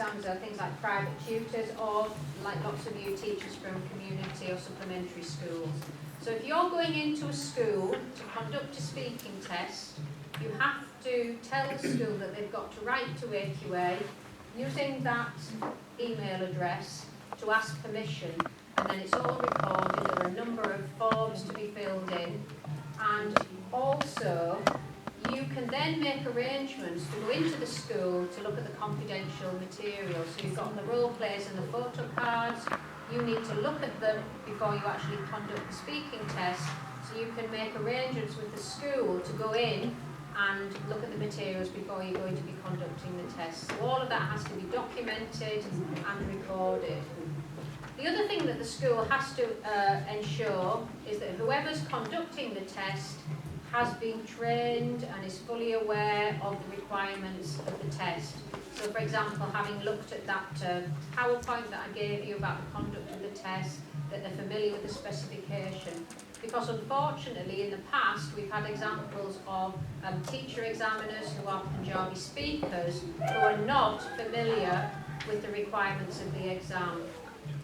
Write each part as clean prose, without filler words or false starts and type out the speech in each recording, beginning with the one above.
exams are things like private tutors or like lots of you teachers from community or supplementary schools. So if you're going into a school to conduct a speaking test, you have to tell the school that they've got to write to AQA using that email address to ask permission, and then it's all recorded. There are a number of forms to be filled in, and also you can then make arrangements to go into the school to look at the confidential material. So you've got the role plays and the photo cards. You need to look at them before you actually conduct the speaking test, so you can make arrangements with the school to go in and look at the materials before you're going to be conducting the test. So all of that has to be documented and recorded. The other thing that the school has to ensure is that whoever's conducting the test has been trained and is fully aware of the requirements of the test. So for example, having looked at that PowerPoint that I gave you about the conduct of the test, that they're familiar with the specification. Because unfortunately in the past we've had examples of teacher examiners who are Punjabi speakers who are not familiar with the requirements of the exam.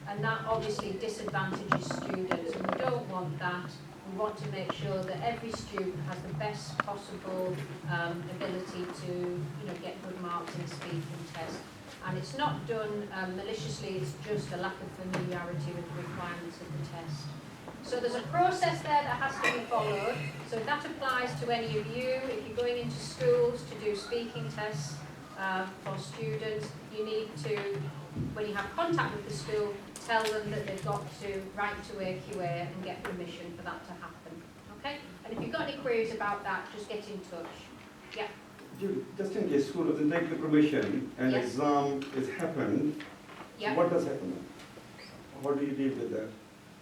And that obviously disadvantages students, and we don't want that. We want to make sure that every student has the best possible ability to get good marks in a speaking test. And it's not done maliciously, it's just a lack of familiarity with the requirements of the test. So there's a process there that has to be followed. So that applies to any of you. If you're going into schools to do speaking tests for students, you need to, when you have contact with the school, tell them that they've got to write to AQA and get permission for that to happen. Okay? And if you've got any queries about that, just get in touch. Yeah? Just in case school doesn't take the permission and yes. exam is happened, yeah. What does happen? How do you deal with that?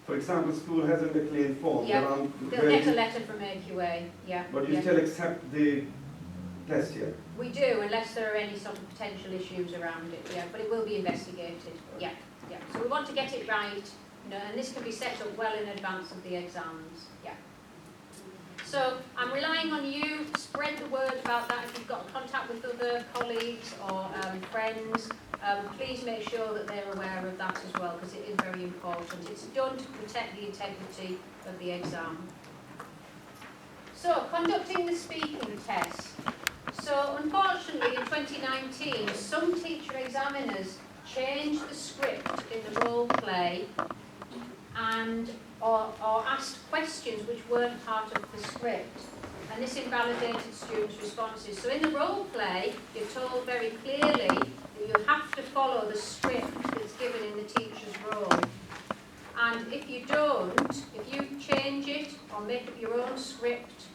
For example, school hasn't declared form. Yeah. They'll get a letter from AQA. Yeah. But you still accept the test here? We do, unless there are any sort of potential issues around it. Yeah. But it will be investigated. Yeah. Yeah. So we want to get it right, and this can be set up well in advance of the exams. Yeah. So I'm relying on you to spread the word about that. If you've got contact with other colleagues or friends, please make sure that they're aware of that as well, because it is very important. It's done to protect the integrity of the exam. So, conducting the speaking test. So, unfortunately, in 2019, some teacher examiners changed the script in the role play and or asked questions which weren't part of the script, and this invalidated students' responses. So in the role play, you're told very clearly that you have to follow the script that's given in the teacher's role. And if you don't, if you change it or make up your own script,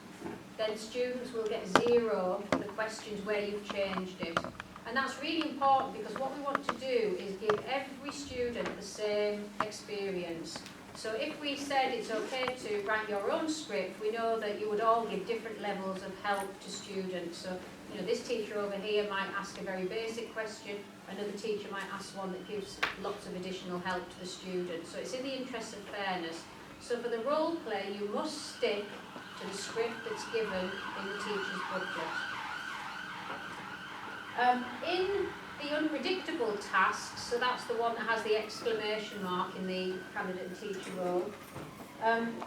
then students will get 0 for the questions where you've changed it. And that's really important, because what we want to do is give every student the same experience. So if we said it's okay to write your own script, we know that you would all give different levels of help to students. So, this teacher over here might ask a very basic question, another teacher might ask one that gives lots of additional help to the students. So it's in the interest of fairness. So for the role play, you must stick to the script that's given in the teacher's booklet. In the unpredictable tasks, so that's the one that has the exclamation mark in the candidate and teacher role,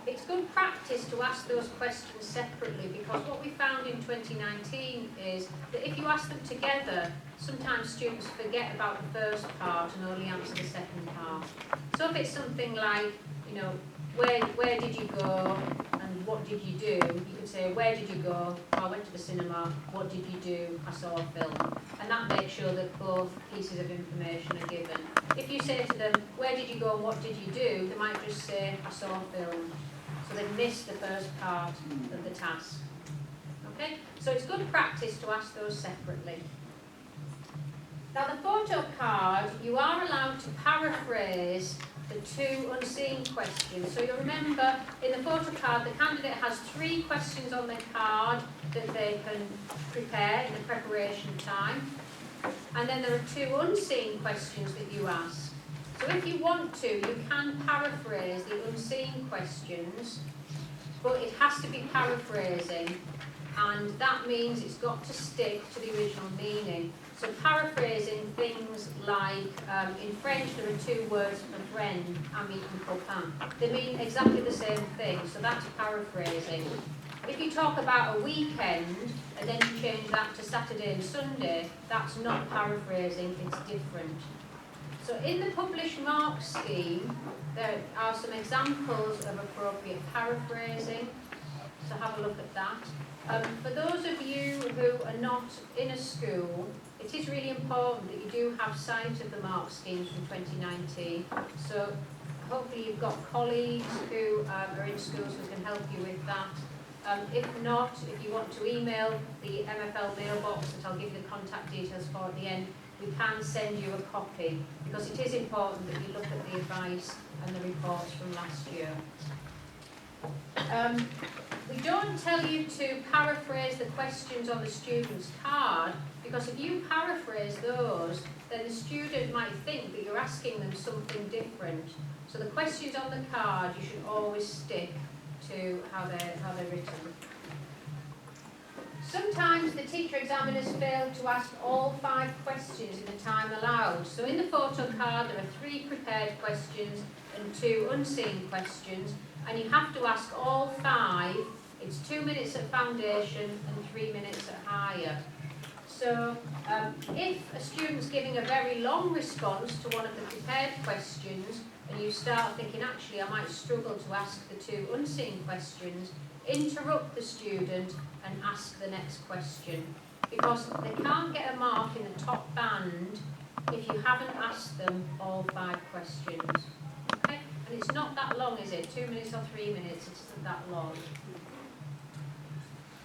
it's good practice to ask those questions separately, because what we found in 2019 is that if you ask them together, sometimes students forget about the first part and only answer the second part. So if it's something like, where did you go and what did you do? You could say, where did you go? Oh, I went to the cinema. What did you do? I saw a film. And that makes sure that both pieces of information are given. If you say to them, where did you go and what did you do? They might just say, I saw a film. So they've missed the first part of the task. Okay? So it's good practice to ask those separately. Now the photo card, you are allowed to paraphrase the 2 unseen questions. So you'll remember in the photo card, the candidate has 3 questions on their card that they can prepare in the preparation time. And then there are 2 unseen questions that you ask. So if you want to, you can paraphrase the unseen questions, but it has to be paraphrasing, and that means it's got to stick to the original meaning. So paraphrasing things like in French there are two words for friend, ami and copain. They mean exactly the same thing, so that's paraphrasing. If you talk about a weekend and then you change that to Saturday and Sunday, that's not paraphrasing, it's different. So in the published mark scheme, there are some examples of appropriate paraphrasing, so have a look at that. For those of you who are not in a school, it is really important that you do have sight of the mark schemes from 2019. So hopefully you've got colleagues who are in schools who can help you with that. If not, if you want to email the MFL mailbox that I'll give you the contact details for at the end, we can send you a copy, because it is important that you look at the advice and the reports from last year. We don't tell you to paraphrase the questions on the student's card, because if you paraphrase those, then the student might think that you're asking them something different. So the questions on the card, you should always stick to how they're written. Sometimes the teacher examiners fail to ask all 5 questions in the time allowed. So in the photo card there are 3 prepared questions and 2 unseen questions, and you have to ask all 5. It's 2 minutes at foundation and 3 minutes at higher. So if a student's giving a very long response to one of the prepared questions, and you start thinking, actually, I might struggle to ask the 2 unseen questions, interrupt the student and ask the next question. Because they can't get a mark in the top band if you haven't asked them all 5 questions. Okay? And it's not that long, is it? 2 minutes or 3 minutes, it isn't that long.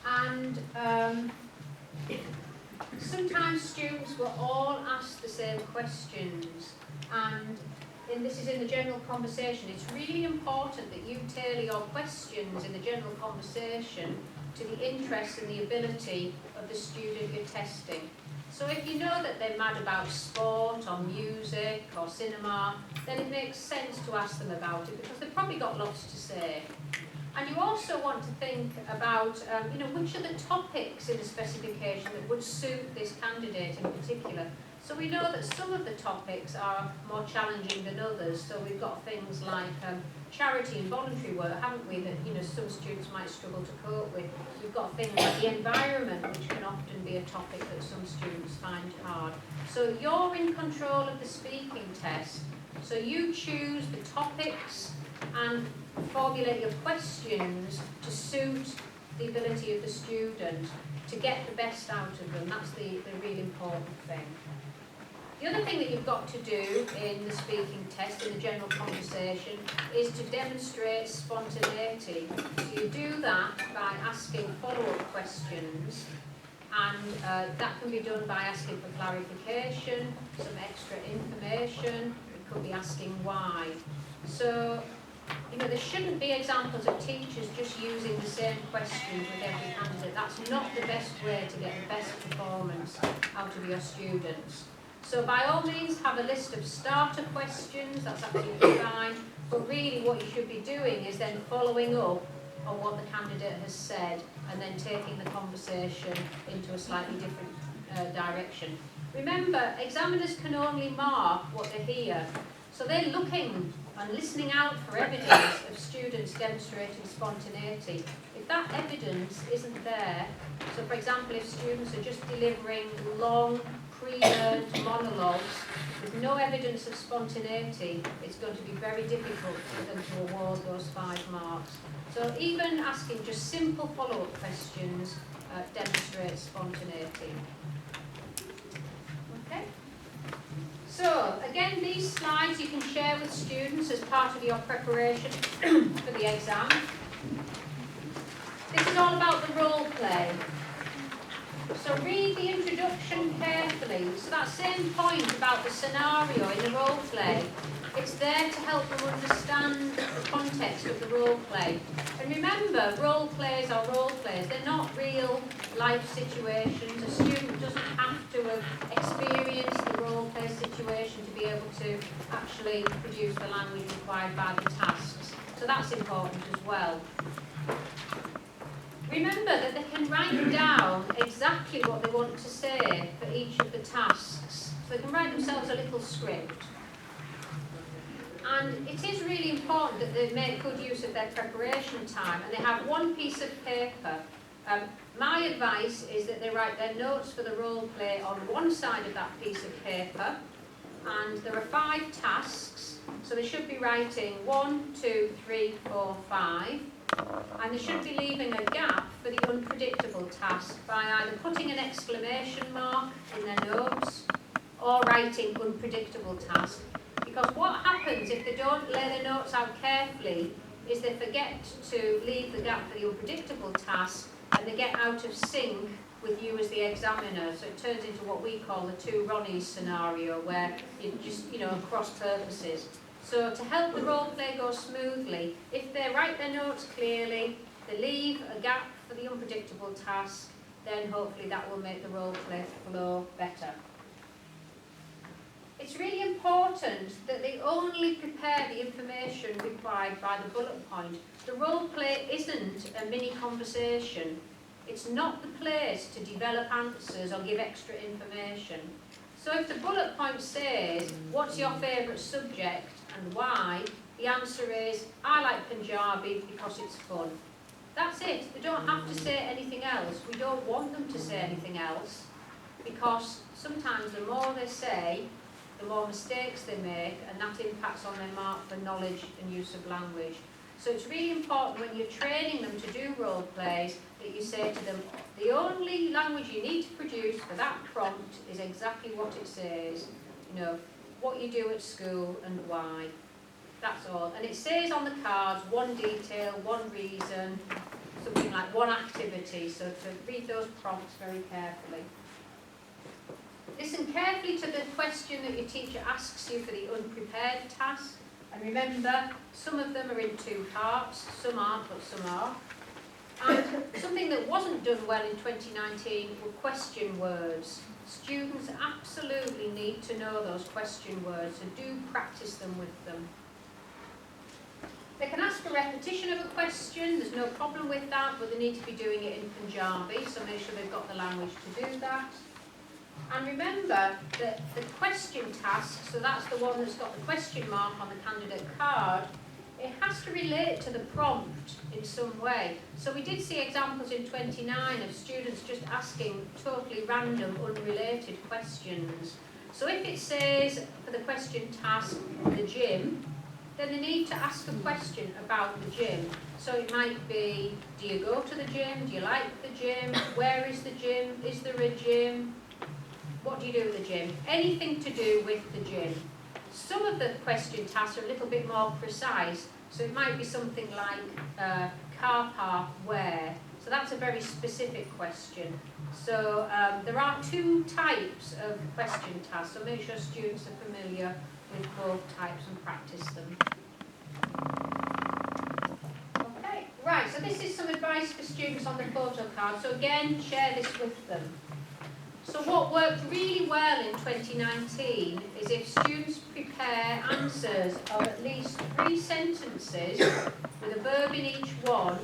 And sometimes students will all ask the same questions, and this is in the general conversation. It's really important that you tailor your questions in the general conversation to the interests and the ability of the student you're testing. So if you know that they're mad about sport or music or cinema, then it makes sense to ask them about it, because they've probably got lots to say. And you also want to think about, which are the topics in the specification that would suit this candidate in particular. So we know that some of the topics are more challenging than others. So we've got things like charity and voluntary work, haven't we, that some students might struggle to cope with. We've got things like the environment, which can often be a topic that some students find hard. So you're in control of the speaking test. So you choose the topics and formulate your questions to suit the ability of the student to get the best out of them. That's the really important thing. The other thing that you've got to do in the speaking test, in the general conversation, is to demonstrate spontaneity. So you do that by asking follow-up questions, and that can be done by asking for clarification, some extra information. It could be asking why. So there shouldn't be examples of teachers just using the same questions with every candidate. That's not the best way to get the best performance out of your students. So by all means have a list of starter questions, that's absolutely fine, but really what you should be doing is then following up on what the candidate has said and then taking the conversation into a slightly different direction. Remember, examiners can only mark what they hear, so they're looking and listening out for evidence of students demonstrating spontaneity. If that evidence isn't there, so for example, if students are just delivering long, pre-learned monologues with no evidence of spontaneity, it's going to be very difficult for them to award those 5 marks. So even asking just simple follow-up questions demonstrates spontaneity. Okay? So, again, these slides you can share with students as part of your preparation for the exam. This is all about the role play. So read the introduction carefully. So that same point about the scenario in the role play, it's there to help them understand the context of the role play. And remember, role plays are role plays. They're not real life situations. A student doesn't have to have experienced the role play situation to be able to actually produce the language required by the tasks. So that's important as well. Remember that they can write down exactly what they want to say for each of the tasks. So they can write themselves a little script. And it is really important that they make good use of their preparation time and they have one piece of paper. My advice is that they write their notes for the role play on one side of that piece of paper, and there are 5 tasks, so they should be writing 1, 2, 3, 4, 5, and they should be leaving a gap for the unpredictable task by either putting an exclamation mark in their notes or writing unpredictable task. Because what happens if they don't lay their notes out carefully is they forget to leave the gap for the unpredictable task and they get out of sync with you as the examiner. So it turns into what we call the 2 Ronnies scenario, where you just, cross purposes. So to help the role play go smoothly, if they write their notes clearly, they leave a gap for the unpredictable task, then hopefully that will make the role play flow better. It's really important that they only prepare the information required by the bullet point. The role play isn't a mini conversation. It's not the place to develop answers or give extra information. So if the bullet point says, what's your favourite subject and why, the answer is, I like Punjabi because it's fun. That's it. They don't have to say anything else. We don't want them to say anything else, because sometimes the more they say, the more mistakes they make, and that impacts on their mark for knowledge and use of language. So it's really important when you're training them to do role plays that you say to them, the only language you need to produce for that prompt is exactly what it says, what you do at school and why. That's all. And it says on the cards one detail, one reason, something like one activity. So to read those prompts very carefully. Listen carefully to the question that your teacher asks you for the unprepared task. And remember, some of them are in 2 parts, some aren't, but some are. And something that wasn't done well in 2019 were question words. Students absolutely need to know those question words, so do practice them with them. They can ask for repetition of a question, there's no problem with that, but they need to be doing it in Punjabi, so make sure they've got the language to do that. And remember that the question task, so that's the one that's got the question mark on the candidate card, it has to relate to the prompt in some way. So we did see examples in 29 of students just asking totally random, unrelated questions. So if it says for the question task, the gym, then they need to ask a question about the gym. So it might be, do you go to the gym? Do you like the gym? Where is the gym? Is there a gym? What do you do at the gym? Anything to do with the gym. Some of the question tasks are a little bit more precise. So it might be something like car park where. So that's a very specific question. So there are 2 types of question tasks. So make sure students are familiar with both types and practice them. Okay, right, so this is some advice for students on the photo card. So again, share this with them. So what worked really well in 2019 is if students prepare answers of at least 3 sentences with a verb in each one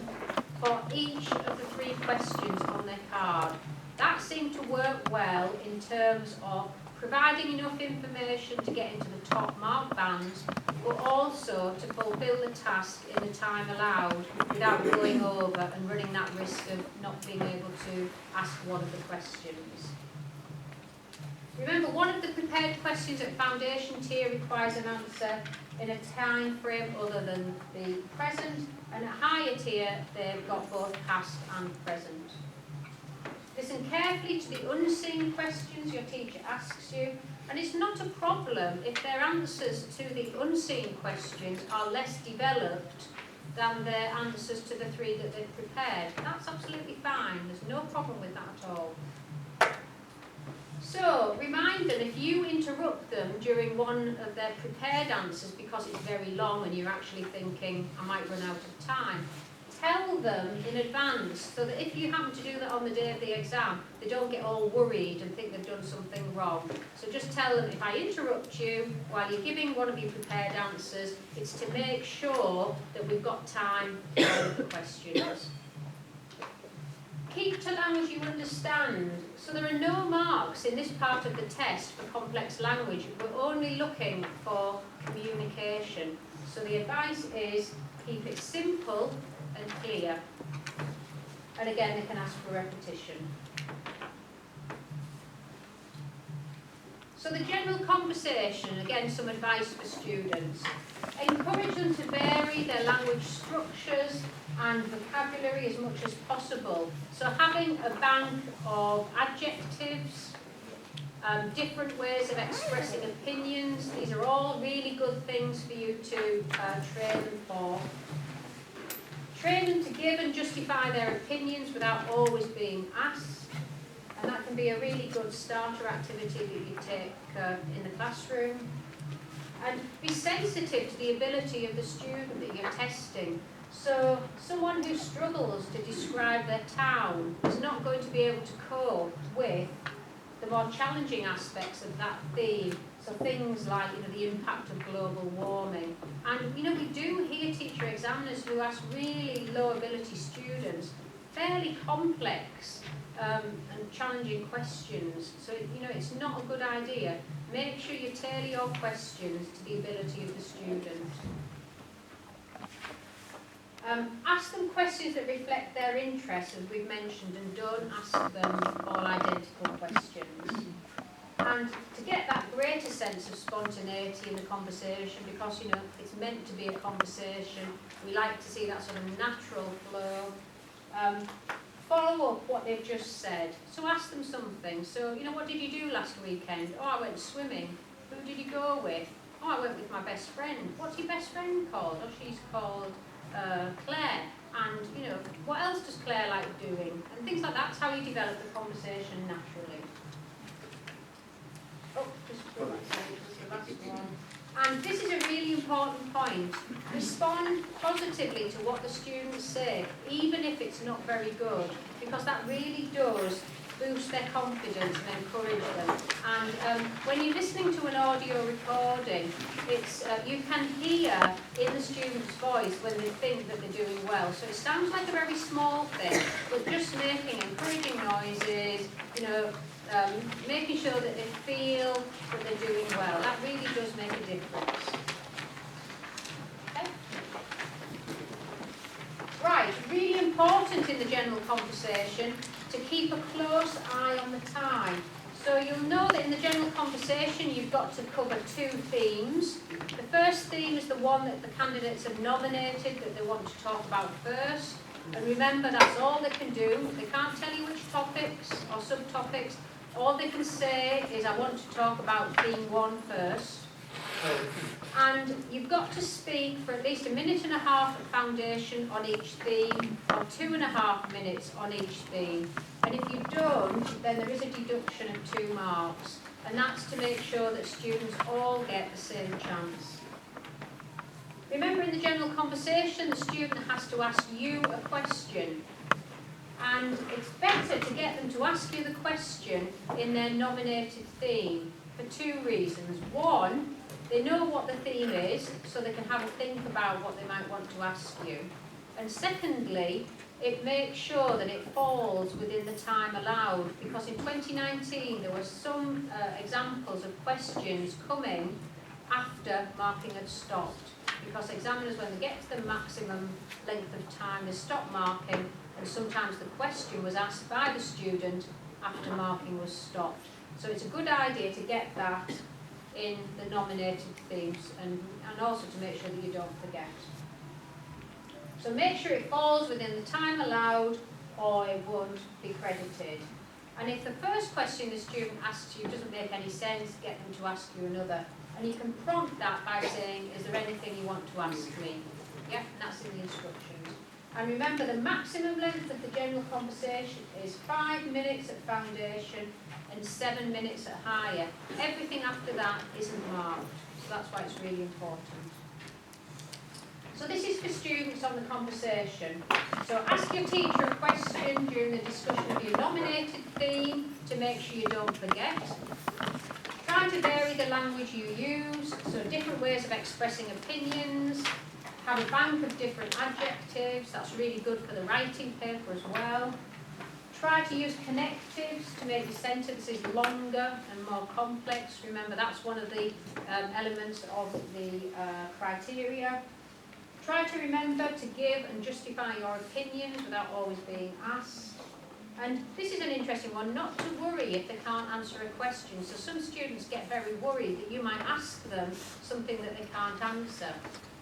for each of the 3 questions on their card. That seemed to work well in terms of providing enough information to get into the top mark bands, but also to fulfil the task in the time allowed without going over and running that risk of not being able to ask one of the questions. Remember, one of the prepared questions at foundation tier requires an answer in a time frame other than the present, and at higher tier they've got both past and present. Listen carefully to the unseen questions your teacher asks you, and it's not a problem if their answers to the unseen questions are less developed than their answers to the 3 that they've prepared. That's absolutely fine, there's no problem with that at all. So, remind them, if you interrupt them during one of their prepared answers because it's very long and you're actually thinking, I might run out of time, tell them in advance so that if you happen to do that on the day of the exam, they don't get all worried and think they've done something wrong. So just tell them, if I interrupt you while you're giving one of your prepared answers, it's to make sure that we've got time for the questions. Keep to language you understand. So there are no marks in this part of the test for complex language. We're only looking for communication. So the advice is keep it simple and clear. And again, they can ask for repetition. So the general conversation, again, some advice for students. Encourage them to vary their language structures and vocabulary as much as possible. So having a bank of adjectives, different ways of expressing opinions, these are all really good things for you to train them for. Train them to give and justify their opinions without always being asked. And that can be a really good starter activity that you take in the classroom. And be sensitive to the ability of the student that you're testing. So someone who struggles to describe their town is not going to be able to cope with the more challenging aspects of that theme. So things like, the impact of global warming. And, we do hear teacher examiners who ask really low ability students fairly complex and challenging questions. So, it's not a good idea. Make sure you tailor your questions to the ability of the student. Ask them questions that reflect their interests, as we've mentioned, and don't ask them all identical questions. And to get that greater sense of spontaneity in the conversation, because, it's meant to be a conversation, we like to see that sort of natural flow. Follow up what they've just said. So ask them something. So, what did you do last weekend? Oh, I went swimming. Who did you go with? Oh, I went with my best friend. What's your best friend called? Oh, she's called Claire. And, what else does Claire like doing? And things like that. That's how you develop the conversation naturally. Oh, just go back to the last one. And this is a really important point. Respond positively to what the students say, even if it's not very good, because that really does boost their confidence and encourage them. And when you're listening to an audio recording, it's you can hear in the student's voice when they think that they're doing well. So it sounds like a very small thing, but just making encouraging noises, making sure that they feel that they're doing well. That really does make a difference. Okay? Right, really important in the general conversation to keep a close eye on the time. So you'll know that in the general conversation you've got to cover two themes. The first theme is the one that the candidates have nominated that they want to talk about first. And remember, that's all they can do. They can't tell you which topics or subtopics. All they can say is, I want to talk about theme 1 first. And you've got to speak for at least 1.5 minutes at foundation on each theme, or 2.5 minutes on each theme. And if you don't, then there is a deduction of 2 marks. And that's to make sure that students all get the same chance. Remember, in the general conversation, the student has to ask you a question. And it's better to get them to ask you the question in their nominated theme for 2 reasons. One, they know what the theme is, so they can have a think about what they might want to ask you. And secondly, it makes sure that it falls within the time allowed, because in 2019 there were some examples of questions coming after marking had stopped, because examiners, when they get to the maximum length of time, they stop marking, and sometimes the question was asked by the student after marking was stopped. So it's a good idea to get that in the nominated themes, and also to make sure that you don't forget. So make sure it falls within the time allowed, or it won't be credited. And if the first question the student asks you doesn't make any sense, get them to ask you another. And you can prompt that by saying, is there anything you want to ask me? Yeah, and that's in the instructions. And remember, the maximum length of the general conversation is 5 minutes at foundation and 7 minutes at higher. Everything after that isn't marked, so that's why it's really important. So this is for students on the conversation. So ask your teacher a question during the discussion of your nominated theme to make sure you don't forget. Try to vary the language you use, so different ways of expressing opinions. Have a bank of different adjectives, that's really good for the writing paper as well. Try to use connectives to make your sentences longer and more complex. Remember, that's one of the elements of the criteria. Try to remember to give and justify your opinions without always being asked. And this is an interesting one, not to worry if they can't answer a question. So some students get very worried that you might ask them something that they can't answer.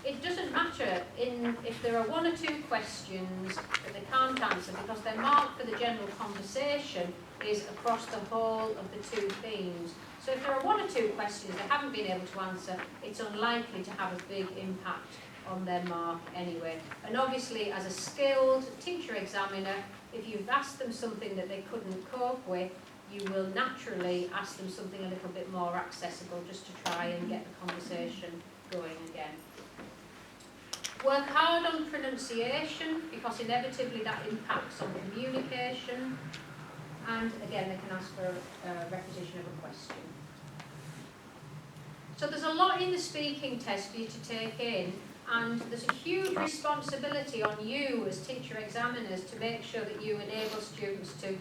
It doesn't matter if there are one or two questions that they can't answer, because their mark for the general conversation is across the whole of the two themes. So if there are one or two questions they haven't been able to answer, it's unlikely to have a big impact on their mark anyway. And obviously, as a skilled teacher examiner, if you've asked them something that they couldn't cope with, you will naturally ask them something a little bit more accessible, just to try and get the conversation going again. Work hard on pronunciation, because inevitably that impacts on communication. And again, they can ask for a repetition of a question. So there's a lot in the speaking test for you to take in, and there's a huge responsibility on you as teacher examiners to make sure that you enable students to,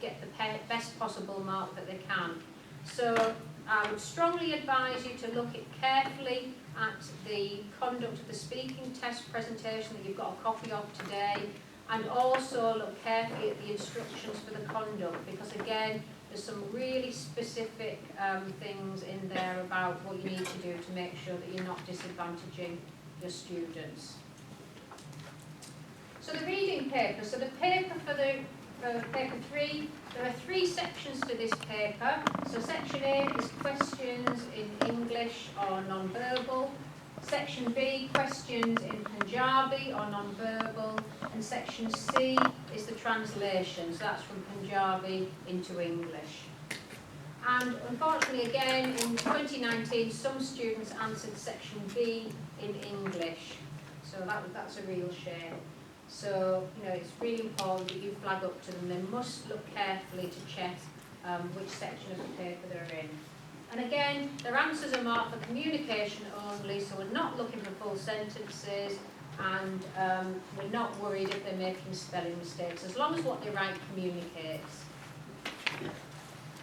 get the best possible mark that they can. So I would strongly advise you to look carefully at the conduct of the speaking test presentation that you've got a copy of today, and also look carefully at the instructions for the conduct, because again, there's some really specific things in there about what you need to do to make sure that you're not disadvantaging your students. So the reading paper. So the paper for paper 3, there are 3 sections to this paper. So section A is questions in English or non-verbal. Section B, questions in Punjabi or non-verbal. And section C is the translation. So that's from Punjabi into English. And unfortunately, again, in 2019, some students answered section B in English. So that's a real shame. So, it's really important that you flag up to them. They must look carefully to check which section of the paper they're in. And again, their answers are marked for communication only, so we're not looking for full sentences, and we're not worried if they're making spelling mistakes, as long as what they write communicates.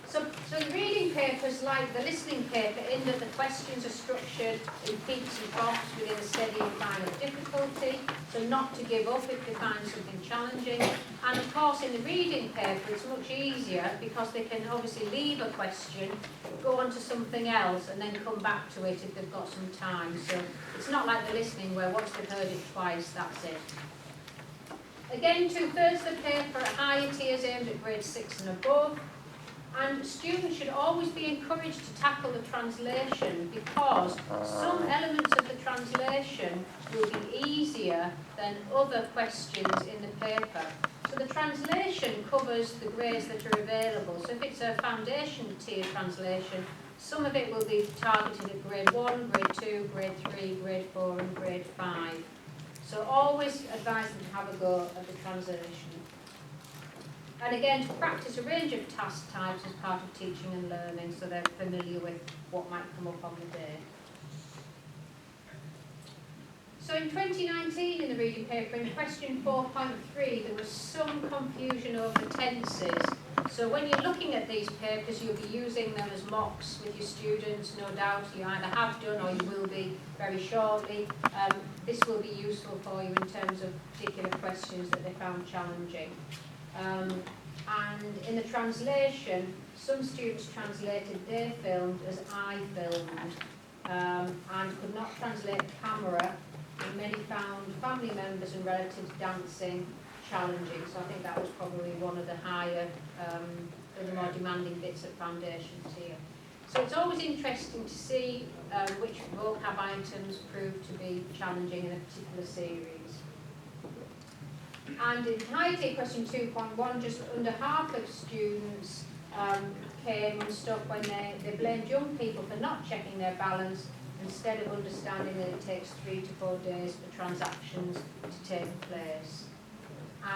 So the reading paper is like the listening paper in that the questions are structured in peaks and troughs within a steady line of difficulty, so not to give up if they find something challenging. And of course, in the reading paper, it's much easier because they can obviously leave a question, go on to something else, and then come back to it if they've got some time. So it's not like the listening where once they've heard it twice, that's it. Again, 2/3 of the paper are higher tiers aimed at grade 6 and above. And students should always be encouraged to tackle the translation, because some elements of the translation will be easier than other questions in the paper. So the translation covers the grades that are available. So if it's a foundation tier translation, some of it will be targeted at grade 1, grade 2, grade 3, grade 4 and grade 5. So always advise them to have a go at the translation. And again, to practice a range of task types as part of teaching and learning, so they're familiar with what might come up on the day. So in 2019, in the reading paper, in question 4.3, there was some confusion over tenses. So when you're looking at these papers, you'll be using them as mocks with your students, no doubt. You either have done or you will be very shortly. This will be useful for you in terms of particular questions that they found challenging. And in the translation, some students translated they filmed as I filmed, and could not translate camera, and many found family members and relatives dancing challenging. So I think that was probably one of the higher, the more demanding bits at foundation tier. So it's always interesting to see which vocab items prove to be challenging in a particular series. And in high tier question 2.1, just under half of students came unstuck when they blamed young people for not checking their balance, instead of understanding that it takes 3 to 4 days for transactions to take place.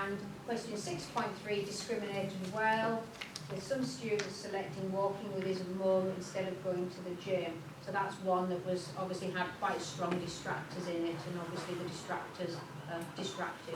And question 6.3 discriminated well, with some students selecting walking with his mum instead of going to the gym. So that's one that was obviously had quite strong distractors in it, and obviously the distractors distracted.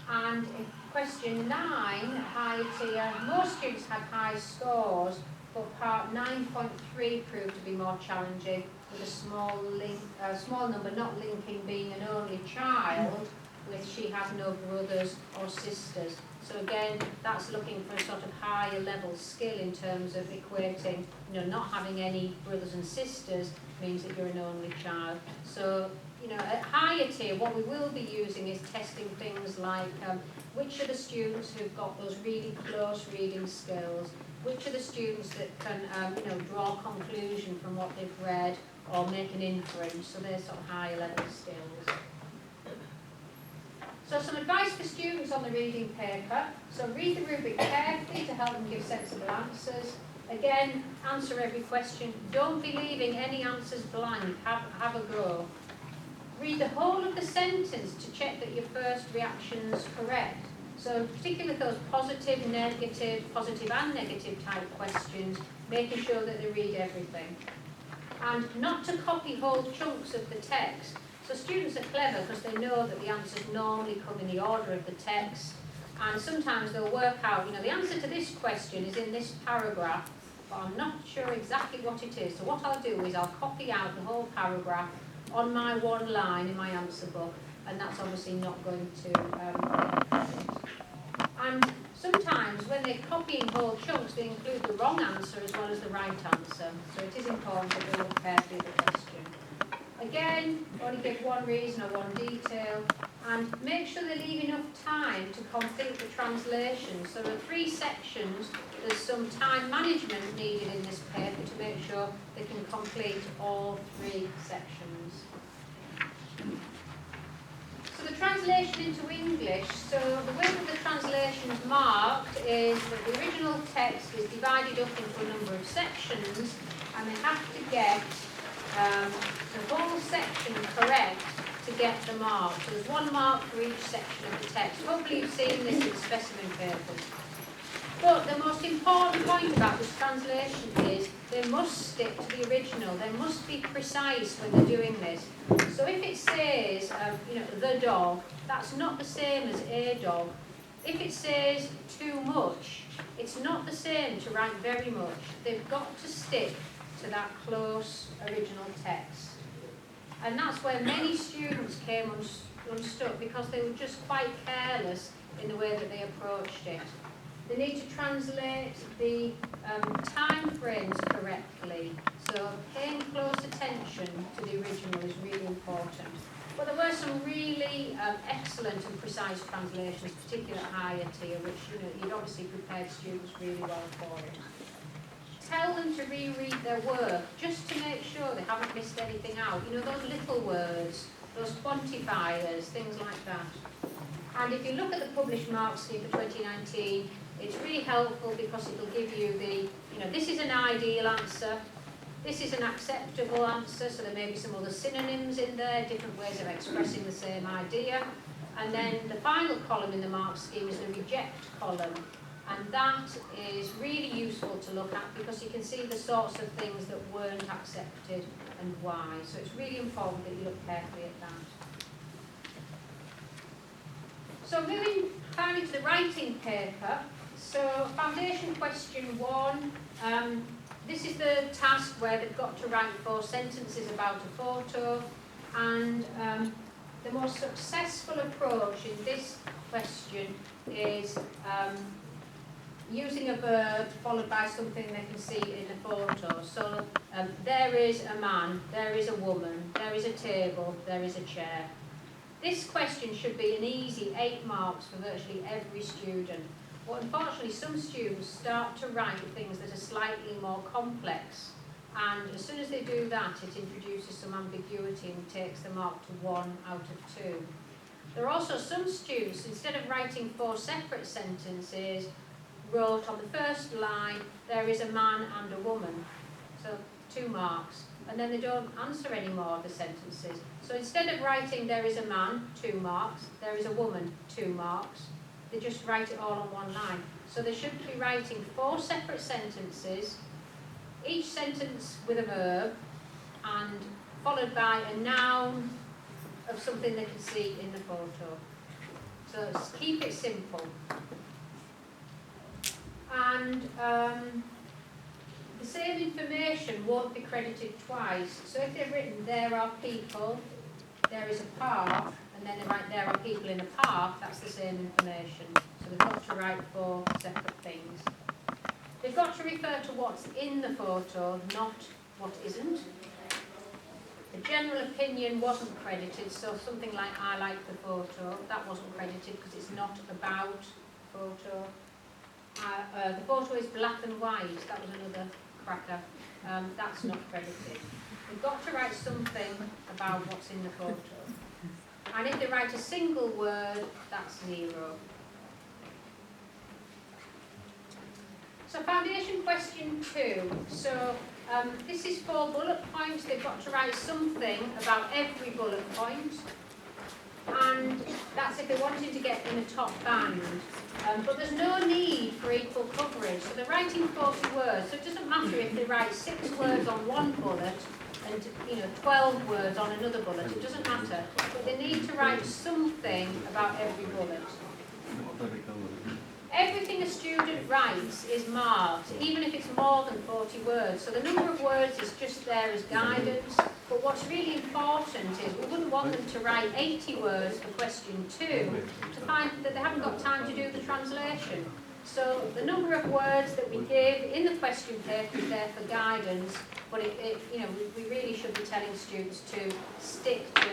And in question 9, higher tier, most students had high scores, but part 9.3 proved to be more challenging, with a small number not linking being an only child, with she has no brothers or sisters. So again, that's looking for a sort of higher level skill in terms of equating, not having any brothers and sisters means that you're an only child. So, at higher tier, what we will be using is testing things like which are the students who've got those really close reading skills, which are the students that can, draw a conclusion from what they've read or make an inference, so they're sort of higher level skills. So some advice for students on the reading paper. So read the rubric carefully to help them give sensible answers. Again, answer every question. Don't be leaving any answers blank. Have a go. Read the whole of the sentence to check that your first reaction's correct. So particularly those positive and negative type questions, making sure that they read everything. And not to copy whole chunks of the text. So students are clever because they know that the answers normally come in the order of the text, and sometimes they'll work out, the answer to this question is in this paragraph, but I'm not sure exactly what it is. So what I'll do is I'll copy out the whole paragraph on my one line in my answer book, and that's obviously not going to And sometimes when they're copying whole chunks, they include the wrong answer as well as the right answer. So it is important that they look carefully at the question. Again, only give one reason or one detail, and make sure they leave enough time to complete the translation. So there are 3 sections. There's some time management needed in this paper to make sure they can complete all 3 sections. So the translation into English, so the way that the translation is marked is that the original text is divided up into a number of sections, and they have to get the whole section correct to get the mark. So there's 1 mark for each section of the text. Hopefully you've seen this in specimen papers. But the most important point about this translation is they must stick to the original. They must be precise when they're doing this. So if it says, the dog, that's not the same as a dog. If it says too much, it's not the same to write very much. They've got to stick to that close original text. And that's where many students came unstuck because they were just quite careless in the way that they approached it. They need to translate the time frames correctly. So paying close attention to the original is really important. But there were some really excellent and precise translations, particularly at higher tier, which you'd obviously prepared students really well for it. Tell them to reread their work just to make sure they haven't missed anything out. Those little words, those quantifiers, things like that. And if you look at the published mark scheme for 2019, it's really helpful because it will give you this is an ideal answer, this is an acceptable answer, so there may be some other synonyms in there, different ways of expressing the same idea. And then the final column in the mark scheme is the reject column. And that is really useful to look at because you can see the sorts of things that weren't accepted and why. So it's really important that you look carefully at that. So moving finally to the writing paper. So foundation question 1. This is the task where they've got to write 4 sentences about a photo. And the most successful approach in this question is using a verb followed by something they can see in the photo. So there is a man, there is a woman, there is a table, there is a chair. This question should be an easy 8 marks for virtually every student. But unfortunately some students start to write things that are slightly more complex, and as soon as they do that it introduces some ambiguity and takes the mark to 1 out of 2. There are also some students, instead of writing 4 separate sentences, wrote on the first line, there is a man and a woman, so 2 marks, and then they don't answer any more of the sentences. So instead of writing there is a man, 2 marks, there is a woman, 2 marks, they just write it all on one line. So they should be writing 4 separate sentences, each sentence with a verb, and followed by a noun of something they can see in the photo. So keep it simple. And the same information won't be credited twice. So if they've written there are people, there is a park, and then they write there are people in a park, that's the same information. So they've got to write 4 separate things. They've got to refer to what's in the photo, not what isn't. The general opinion wasn't credited, so something like I like the photo, that wasn't credited because it's not about photo. The photo is black and white, that was another cracker. That's not credited. They've got to write something about what's in the photo. And if they write a single word, that's 0. So foundation question 2. So this is 4 bullet points. They've got to write something about every bullet point. And that's if they're wanting to get in a top band. But there's no need for equal coverage. So they're writing 40 words. So it doesn't matter if they write 6 words on one bullet and 12 words on another bullet. It doesn't matter. But they need to write something about every bullet. Everything a student writes is marked, even if it's more than 40 words. So the number of words is just there as guidance. But what's really important is we wouldn't want them to write 80 words for question 2 to find that they haven't got time to do the translation. So the number of words that we give in the question paper is there for guidance, but we really should be telling students to stick to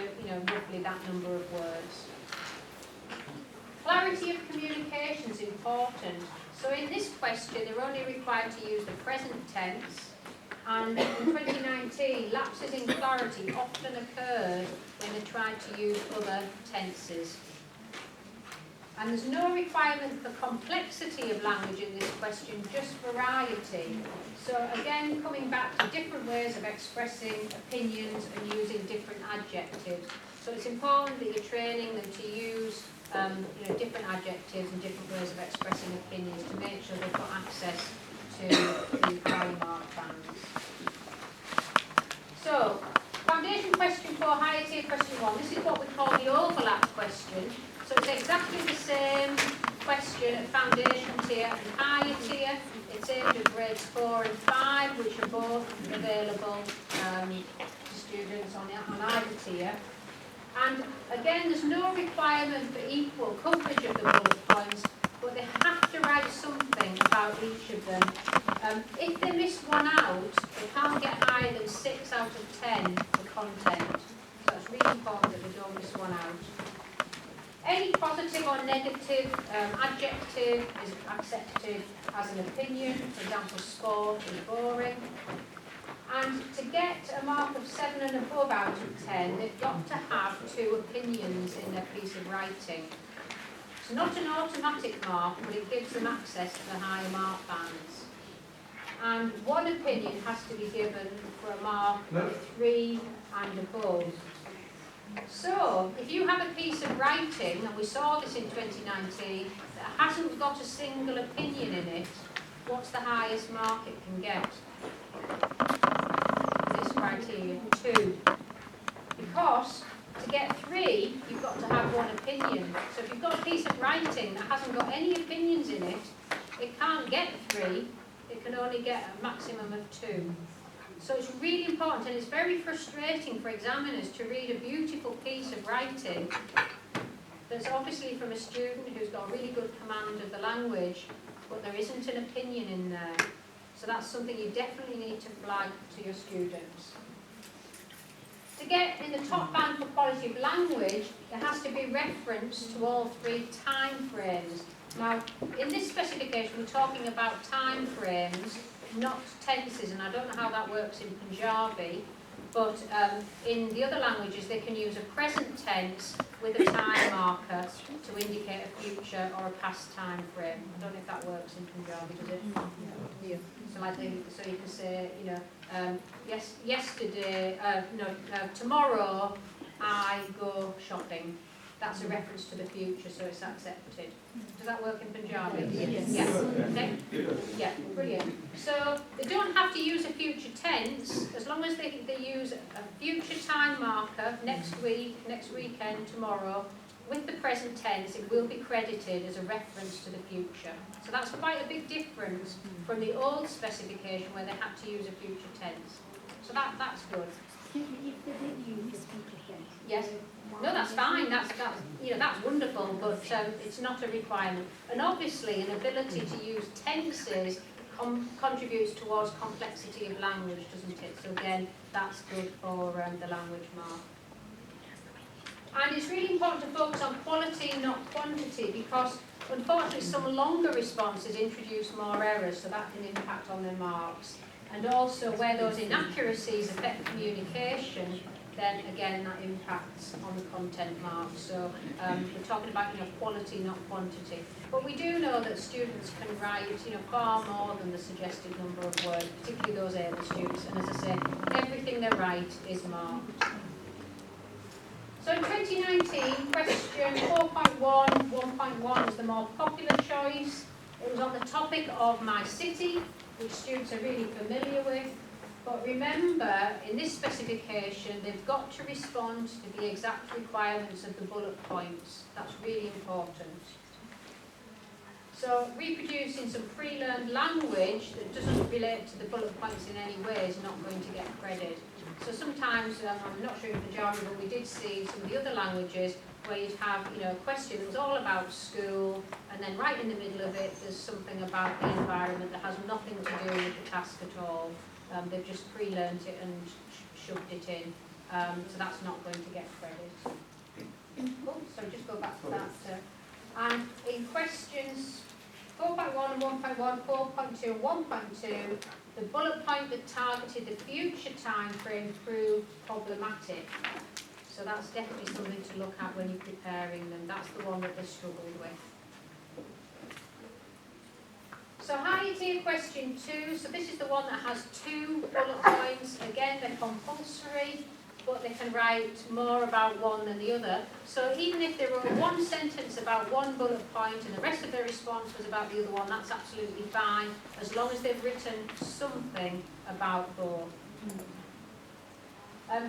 roughly that number of words. Clarity of communication is important. So in this question, they're only required to use the present tense. And in 2019, lapses in clarity often occurred when they tried to use other tenses. And there's no requirement for complexity of language in this question, just variety. So again, coming back to different ways of expressing opinions and using different adjectives. So it's important that you're training them to use different adjectives and different ways of expressing opinions to make sure they've got access to the high mark bands. So, foundation question 4, higher tier question 1. This is what we call the overlap question. So it's exactly the same question at foundation tier and higher tier. It's aimed at grades 4 and 5, which are both available to students on either tier. And again, there's no requirement for equal coverage of the bullet points, but they have to write something about each of them. If they miss one out, they can't get higher than 6 out of 10 for content. So it's really important that they don't miss one out. Any positive or negative adjective is accepted as an opinion. For example, sport is boring. And to get a mark of 7 and above out of 10, they've got to have 2 opinions in their piece of writing. It's not an automatic mark, but it gives them access to the higher mark bands. And 1 opinion has to be given for a mark of 3 and above. So, if you have a piece of writing, and we saw this in 2019, that hasn't got a single opinion in it, what's the highest mark it can get? This criteria, 2. Because to get 3, you've got to have 1 opinion. So if you've got a piece of writing that hasn't got any opinions in it, it can't get 3, it can only get a maximum of 2. So it's really important, and it's very frustrating for examiners to read a beautiful piece of writing that's obviously from a student who's got really good command of the language, but there isn't an opinion in there. So that's something you definitely need to flag to your students. To get in the top band for quality of language, there has to be reference to all 3 time frames. Now, in this specification, we're talking about time frames, not tenses, and I don't know how that works in Punjabi, but in the other languages, they can use a present tense with a time marker to indicate a future or a past time frame. I don't know if that works in Punjabi, does it? Yeah. So you can say, yesterday, tomorrow I go shopping. That's a reference to the future, so it's accepted. Does that work in Punjabi? Yes. Yeah. Okay. Yeah, brilliant. So they don't have to use a future tense, as long as they use a future time marker next week, next weekend, tomorrow, with the present tense, it will be credited as a reference to the future. So that's quite a big difference from the old specification where they had to use a future tense. So that's good. If they did use speak again. Yes. No, that's fine. That's wonderful, but it's not a requirement. And obviously, an ability to use tenses contributes towards complexity of language, doesn't it? So again, that's good for the language mark. And it's really important to focus on quality, not quantity, because unfortunately some longer responses introduce more errors, so that can impact on their marks. And also where those inaccuracies affect communication, then again that impacts on the content marks. So we're talking about quality, not quantity. But we do know that students can write far more than the suggested number of words, particularly those able students. And as I say, everything they write is marked. So in 2019, question 4.1, 1.1 was the more popular choice. It was on the topic of my city, which students are really familiar with. But remember, in this specification, they've got to respond to the exact requirements of the bullet points. That's really important. So reproducing some pre-learned language that doesn't relate to the bullet points in any way is not going to get credit. So sometimes, I'm not sure in Punjabi, but we did see some of the other languages where you'd have a question that was all about school, and then right in the middle of it there's something about the environment that has nothing to do with the task at all. They've just pre-learnt it and shoved it in, so that's not going to get credit. Oh, so just go back to that. And in questions 4.1 and 1.1, 4.2 and 1.2, the bullet point that targeted the future time frame proved problematic. So that's definitely something to look at when you're preparing them. That's the one that they struggled with. So higher tier question 2. So this is the one that has 2 bullet points. Again, they're compulsory, but they can write more about one than the other. So even if they wrote one sentence about one bullet point and the rest of their response was about the other one, that's absolutely fine, as long as they've written something about both.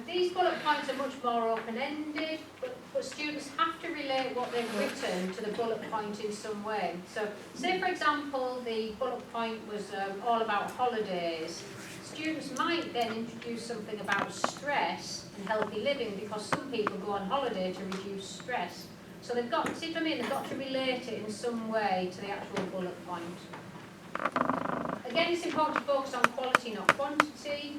These bullet points are much more open-ended, but students have to relate what they've written to the bullet point in some way. So say, for example, the bullet point was all about holidays. Students might then introduce something about stress and healthy living, because some people go on holiday to reduce stress. So they've got, see what I mean? They've got to relate it in some way to the actual bullet point. Again, it's important to focus on quality, not quantity.